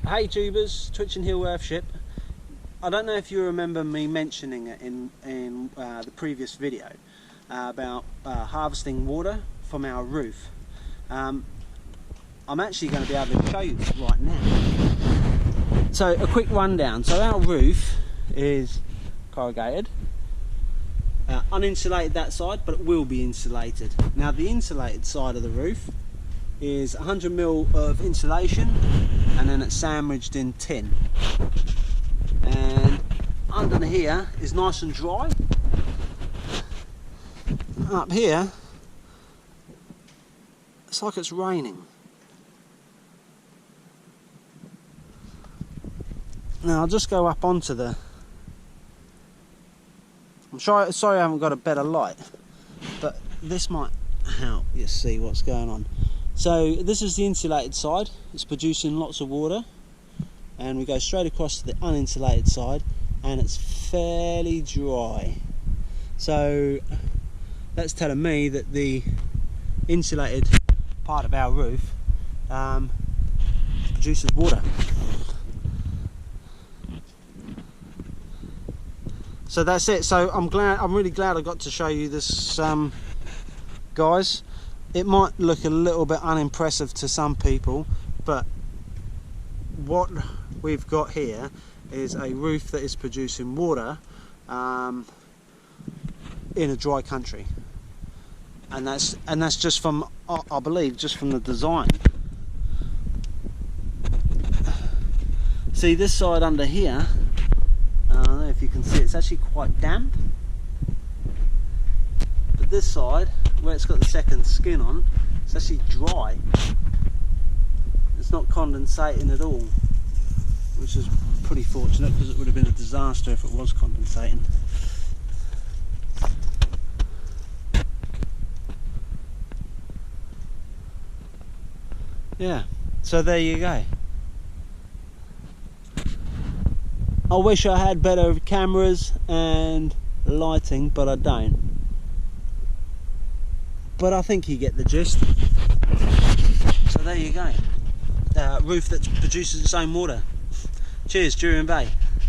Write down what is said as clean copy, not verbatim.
Hey tubers, Twitchen Hill Earthship. I don't know if you remember me mentioning it in the previous video about harvesting water from our roof. I'm actually going to be able to show you this right now. So a quick rundown. So our roof is corrugated, uninsulated that side, but it will be insulated. Now the insulated side of the roof is 100mm of insulation, and then it's sandwiched in tin, and under here is nice and dry. Up here it's like it's raining. Now I'll just go up onto the, I'm sorry I haven't got a better light, but this might help you see what's going on. So this is the insulated side, it's producing lots of water, and we go straight across to the uninsulated side and it's fairly dry. So that's telling me that the insulated part of our roof produces water. So that's it. So I'm really glad I got to show you this, guys. It might look a little bit unimpressive to some people, but what we've got here is a roof that is producing water in a dry country, and that's just from, I believe, just from the design. See this side under here, I don't know if you can see, it's actually quite damp, but this side, where it's got the second skin on, it's actually dry. It's not condensating at all, which is pretty fortunate, because it would have been a disaster if it was condensating. Yeah, so there you go. I wish I had better cameras and lighting, but I don't. But I think you get the gist. So there you go. Roof that produces its own water. Cheers, Durian Bay.